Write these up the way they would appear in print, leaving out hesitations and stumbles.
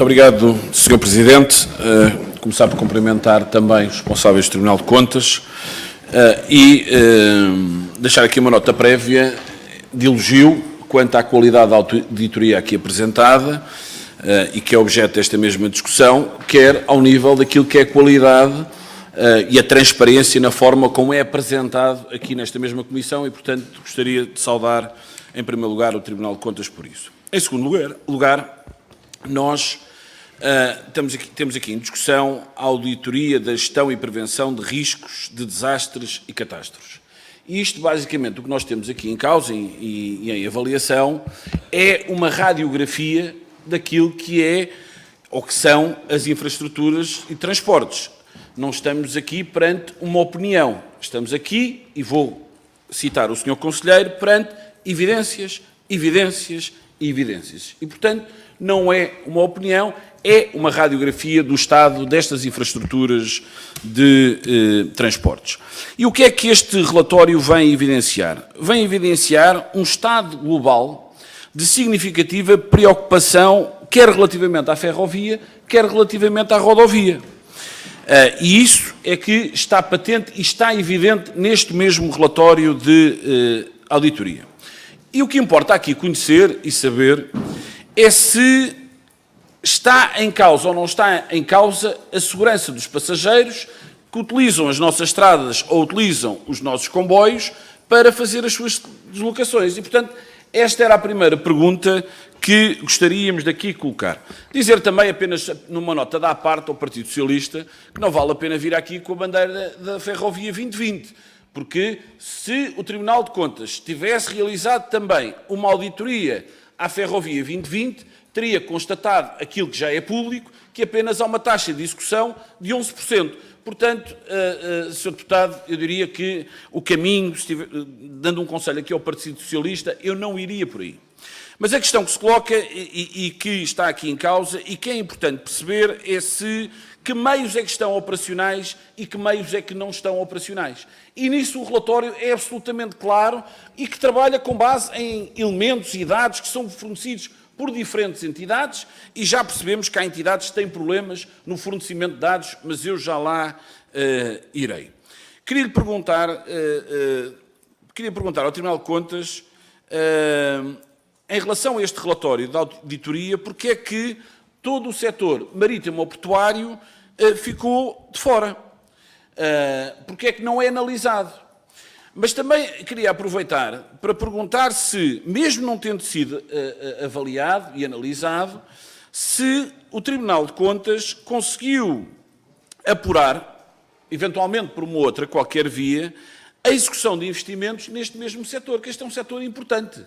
Muito obrigado, Sr. Presidente. Começar por cumprimentar também os responsáveis do Tribunal de Contas e deixar aqui uma nota prévia de elogio quanto à qualidade da auditoria aqui apresentada e que é objeto desta mesma discussão, quer ao nível daquilo que é a qualidade e a transparência na forma como é apresentado aqui nesta mesma Comissão e, portanto, gostaria de saudar, em primeiro lugar, o Tribunal de Contas por isso. Em segundo lugar, nós temos aqui em discussão a auditoria da gestão e prevenção de riscos, de desastres e catástrofes. E isto, basicamente, o que nós temos aqui em causa e em avaliação é uma radiografia daquilo que é ou que são as infraestruturas e transportes. Não estamos aqui perante uma opinião. Estamos aqui, e vou citar o Sr. Conselheiro, perante evidências, evidências e evidências. E, portanto, não é uma opinião, é uma radiografia do estado destas infraestruturas de transportes. E o que é que este relatório vem evidenciar? Vem evidenciar um estado global de significativa preocupação, quer relativamente à ferrovia, quer relativamente à rodovia. E isso é que está patente e está evidente neste mesmo relatório de auditoria. E o que importa aqui conhecer e saber é se está em causa ou não está em causa a segurança dos passageiros que utilizam as nossas estradas ou utilizam os nossos comboios para fazer as suas deslocações. E, portanto, esta era a primeira pergunta que gostaríamos daqui colocar. Dizer também, apenas numa nota da parte ao Partido Socialista, que não vale a pena vir aqui com a bandeira da Ferrovia 2020, porque se o Tribunal de Contas tivesse realizado também uma auditoria à Ferrovia 2020, teria constatado aquilo que já é público, que apenas há uma taxa de execução de 11%. Portanto, Sr. Deputado, eu diria que o caminho, dando um conselho aqui ao Partido Socialista, eu não iria por aí. Mas a questão que se coloca e que está aqui em causa e que é importante perceber é que meios é que estão operacionais e que meios é que não estão operacionais. E nisso o relatório é absolutamente claro e que trabalha com base em elementos e dados que são fornecidos por diferentes entidades e já percebemos que há entidades que têm problemas no fornecimento de dados, mas eu já lá irei. Queria perguntar ao Tribunal de Contas, em relação a este relatório de auditoria, porque é que todo o setor marítimo ou portuário ficou de fora? Porque é que não é analisado? Mas também queria aproveitar para perguntar se, mesmo não tendo sido avaliado e analisado, se o Tribunal de Contas conseguiu apurar, eventualmente por uma outra qualquer via, a execução de investimentos neste mesmo setor, que este é um setor importante.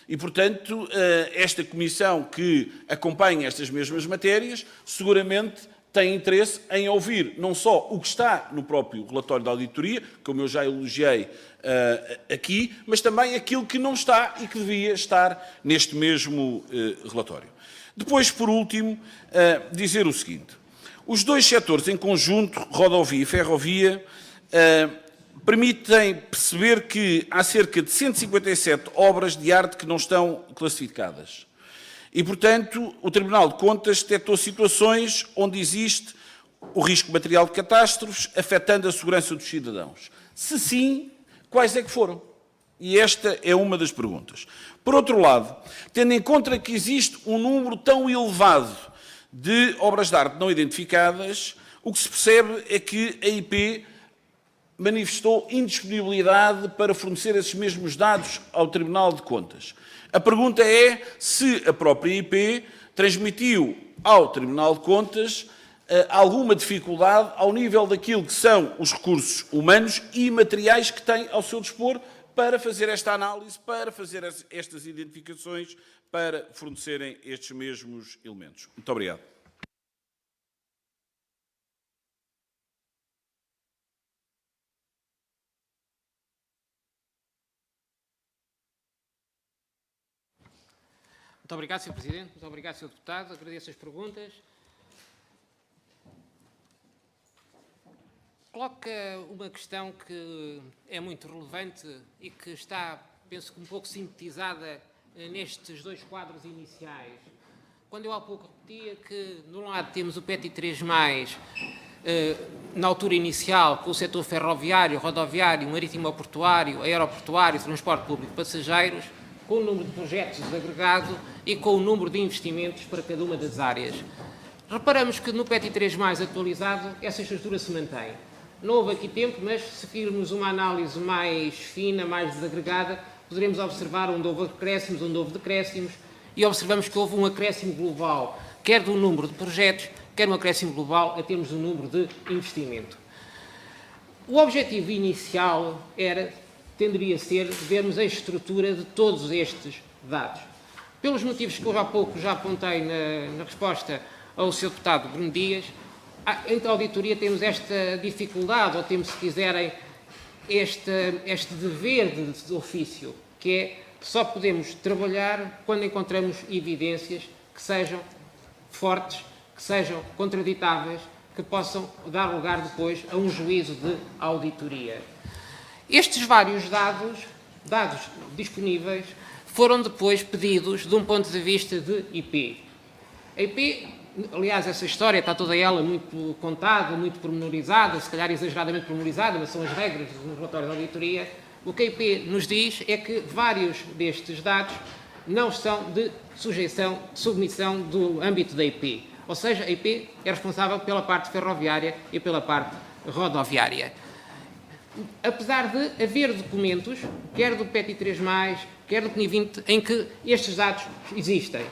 E, portanto, esta comissão que acompanha estas mesmas matérias, seguramente tem interesse em ouvir não só o que está no próprio relatório da auditoria, como eu já elogiei aqui, mas também aquilo que não está e que devia estar neste mesmo relatório. Depois, por último, dizer o seguinte. Os dois setores em conjunto, rodovia e ferrovia, permitem perceber que há cerca de 157 obras de arte que não estão classificadas. E, portanto, o Tribunal de Contas detectou situações onde existe o risco material de catástrofes afetando a segurança dos cidadãos. Se sim, quais é que foram? E esta é uma das perguntas. Por outro lado, tendo em conta que existe um número tão elevado de obras de arte não identificadas, o que se percebe é que a IP manifestou indisponibilidade para fornecer esses mesmos dados ao Tribunal de Contas. A pergunta é se a própria IP transmitiu ao Tribunal de Contas alguma dificuldade ao nível daquilo que são os recursos humanos e materiais que tem ao seu dispor para fazer esta análise, para fazer estas identificações, para fornecerem estes mesmos elementos. Muito obrigado. Muito obrigado, Sr. Presidente. Muito obrigado, Sr. Deputado. Agradeço as perguntas. Coloca uma questão que é muito relevante e que está, penso que um pouco sintetizada nestes dois quadros iniciais. Quando eu há pouco discutia que, de um lado, temos o PETI 3+, na altura inicial, com o setor ferroviário, rodoviário, marítimo-portuário, aeroportuário, transporte público de passageiros, com o número de projetos desagregado e com o número de investimentos para cada uma das áreas. Reparamos que no PETI 3+, atualizado, essa estrutura se mantém. Não houve aqui tempo, mas se virmos uma análise mais fina, mais desagregada, poderemos observar onde houve acréscimos, onde houve decréscimos, e observamos que houve um acréscimo global, quer do número de projetos, quer um acréscimo global a termos do número de investimento. O objetivo inicial tenderia a ser vermos a estrutura de todos estes dados. Pelos motivos que eu há pouco já apontei na resposta ao Sr. Deputado Bruno Dias, entre a auditoria temos esta dificuldade, ou temos, se quiserem, este dever de ofício, que é que só podemos trabalhar quando encontramos evidências que sejam fortes, que sejam contraditáveis, que possam dar lugar depois a um juízo de auditoria. Estes vários dados disponíveis, foram depois pedidos de um ponto de vista de IP. A IP, aliás, essa história está toda ela muito contada, muito pormenorizada, se calhar exageradamente pormenorizada, mas são as regras no relatório de auditoria. O que a IP nos diz é que vários destes dados não são de submissão do âmbito da IP. Ou seja, a IP é responsável pela parte ferroviária e pela parte rodoviária. Apesar de haver documentos, quer do PETI 3+, quer do PNI 20, em que estes dados existem.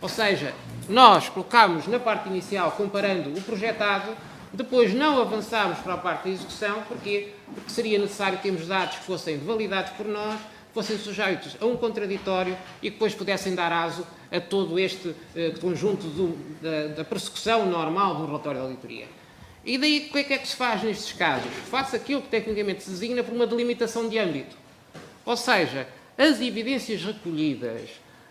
Ou seja, nós colocámos na parte inicial, comparando o projetado, depois não avançámos para a parte da execução. Porquê? Porque seria necessário termos dados que fossem validados por nós, fossem sujeitos a um contraditório e que depois pudessem dar aso a todo este conjunto da persecução normal do relatório de auditoria. E daí, o que é que se faz nestes casos? Faz aquilo que tecnicamente se designa por uma delimitação de âmbito. Ou seja, as evidências recolhidas,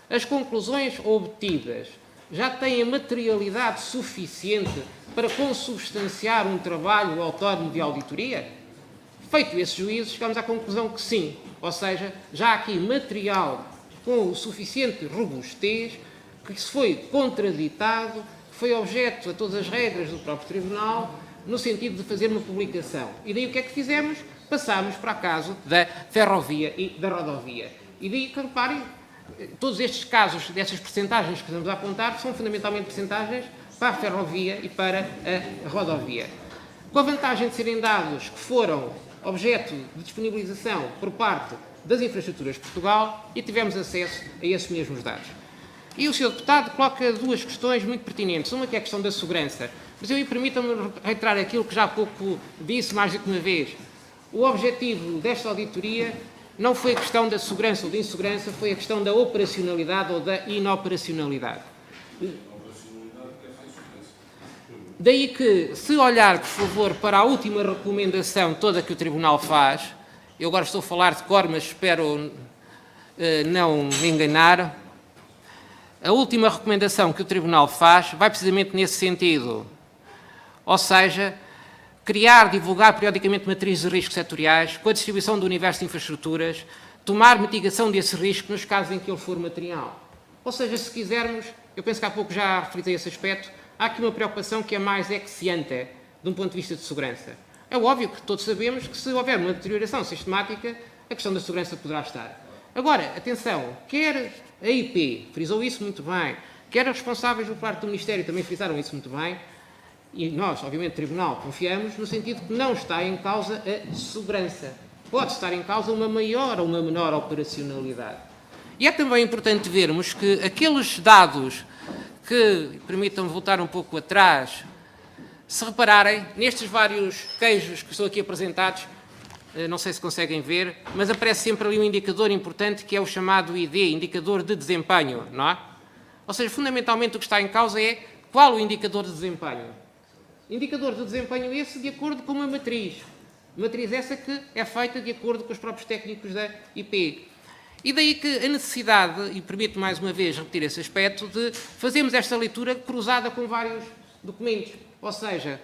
as conclusões obtidas, já têm a materialidade suficiente para consubstanciar um trabalho autónomo de auditoria? Feito esse juízo, chegamos à conclusão que sim. Ou seja, já há aqui material com o suficiente robustez, que se foi contraditado, que foi objeto a todas as regras do próprio Tribunal, no sentido de fazer uma publicação. E daí o que é que fizemos? Passámos para o caso da ferrovia e da rodovia. E daí que, reparem, todos estes casos, destas percentagens que estamos a apontar, são fundamentalmente percentagens para a ferrovia e para a rodovia. Com a vantagem de serem dados que foram objeto de disponibilização por parte das infraestruturas de Portugal e tivemos acesso a esses mesmos dados. E o Sr. Deputado coloca duas questões muito pertinentes. Uma que é a questão da segurança. Mas permitam-me reiterar aquilo que já há pouco disse mais do que uma vez. O objetivo desta auditoria não foi a questão da segurança ou da insegurança, foi a questão da operacionalidade ou da inoperacionalidade. Daí que, se olhar, por favor, para a última recomendação toda que o Tribunal faz, eu agora estou a falar de cor, mas espero não me enganar, a última recomendação que o Tribunal faz vai precisamente nesse sentido. Ou seja, criar, divulgar periodicamente matrizes de risco setoriais, com a distribuição do universo de infraestruturas, tomar mitigação desse risco nos casos em que ele for material. Ou seja, se quisermos, eu penso que há pouco já referi a esse aspecto, há aqui uma preocupação que é mais ex ante, de um ponto de vista de segurança. É óbvio que todos sabemos que se houver uma deterioração sistemática, a questão da segurança poderá estar. Agora, atenção, quer a IP frisou isso muito bem, quer os responsáveis por parte do Ministério também frisaram isso muito bem, e nós, obviamente, Tribunal, confiamos no sentido que não está em causa a segurança. Pode estar em causa uma maior ou uma menor operacionalidade. E é também importante vermos que aqueles dados que permitam voltar um pouco atrás, se repararem, nestes vários queijos que estão aqui apresentados, não sei se conseguem ver, mas aparece sempre ali um indicador importante que é o chamado ID, Indicador de Desempenho, não é? Ou seja, fundamentalmente o que está em causa é qual o indicador de desempenho. Indicador de desempenho esse de acordo com uma matriz. Matriz essa que é feita de acordo com os próprios técnicos da IP. E daí que a necessidade, e permito mais uma vez repetir esse aspecto, de fazermos esta leitura cruzada com vários documentos. Ou seja,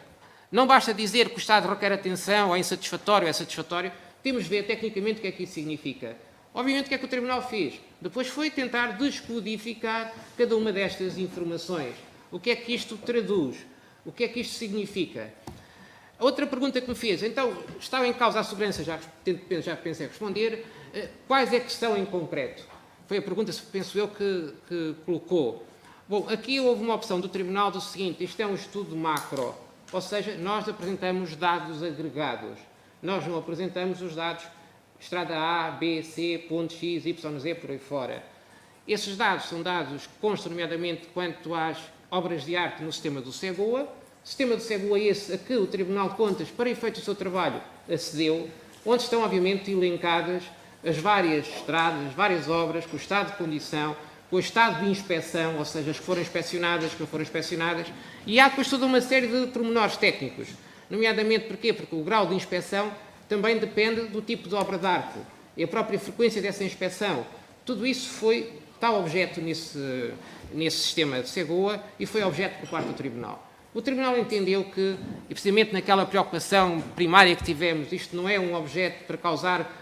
não basta dizer que o Estado requer atenção, ou é insatisfatório, ou é satisfatório, temos de ver tecnicamente o que é que isso significa. Obviamente o que é que o Tribunal fez? Depois foi tentar descodificar cada uma destas informações. O que é que isto traduz? O que é que isto significa? A outra pergunta que me fez, então, estava em causa a segurança, já pensei responder, quais é que são em concreto? Foi a pergunta, penso eu, que colocou. Bom, aqui houve uma opção do Tribunal do seguinte, isto é um estudo macro, ou seja, nós apresentamos dados agregados, nós não apresentamos os dados estrada A, B, C, ponto X, Y, Z, por aí fora. Esses dados são dados que constam, nomeadamente, quanto às obras de arte no sistema do SEGOA. O sistema do SEGOA é esse a que o Tribunal de Contas, para efeito do seu trabalho, acedeu, onde estão, obviamente, elencadas as várias estradas, as várias obras, com o estado de condição, com o estado de inspeção, ou seja, as que foram inspecionadas, as que não foram inspecionadas, e há depois toda uma série de pormenores técnicos. Nomeadamente, porquê? Porque o grau de inspeção também depende do tipo de obra de arte e a própria frequência dessa inspeção. Tudo isso está objeto nesse sistema de SEGOA e foi objeto por parte do Tribunal. O Tribunal entendeu que, e precisamente naquela preocupação primária que tivemos, isto não é um objeto para causar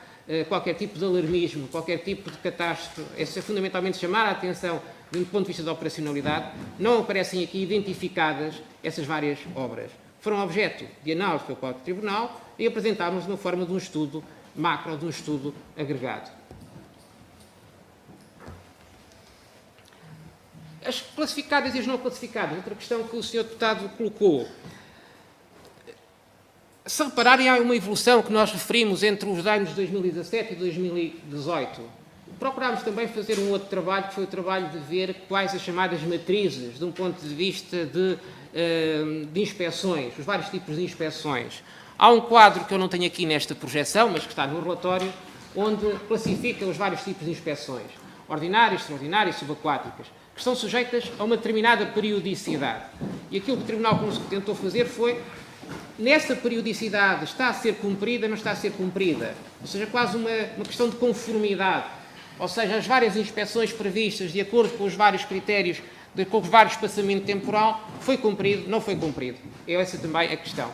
qualquer tipo de alarmismo, qualquer tipo de catástrofe, é fundamentalmente chamar a atenção do ponto de vista da operacionalidade, não aparecem aqui identificadas essas várias obras. Foram objeto de análise pelo próprio Tribunal e apresentámos na forma de um estudo macro, de um estudo agregado. As classificadas e as não classificadas, outra questão que o Sr. Deputado colocou. Se repararem, há uma evolução que nós referimos entre os anos de 2017 e 2018. Procurámos também fazer um outro trabalho, que foi o trabalho de ver quais as chamadas matrizes, de um ponto de vista de inspeções, os vários tipos de inspeções. Há um quadro que eu não tenho aqui nesta projeção, mas que está no relatório, onde classifica os vários tipos de inspeções, ordinárias, extraordinárias, subaquáticas, que estão sujeitas a uma determinada periodicidade. E aquilo que o Tribunal tentou fazer foi, nessa periodicidade, está a ser cumprida, não está a ser cumprida. Ou seja, quase uma questão de conformidade. Ou seja, as várias inspeções previstas, de acordo com os vários critérios, com os vários espaçamento temporal, foi cumprido, não foi cumprido. É essa também a questão.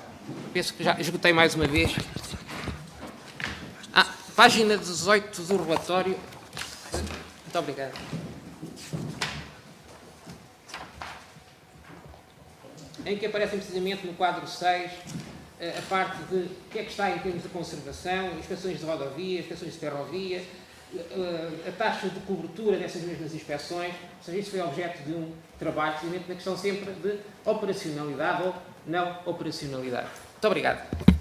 Penso que já esgotei mais uma vez. Página 18 do relatório. Muito obrigado. Em que aparecem precisamente no quadro 6 a parte de o que é que está em termos de conservação, inspeções de rodovia, inspeções de ferrovia, a taxa de cobertura dessas mesmas inspeções. Ou seja, isso foi objeto de um trabalho, precisamente na questão sempre de operacionalidade ou não operacionalidade. Muito obrigado.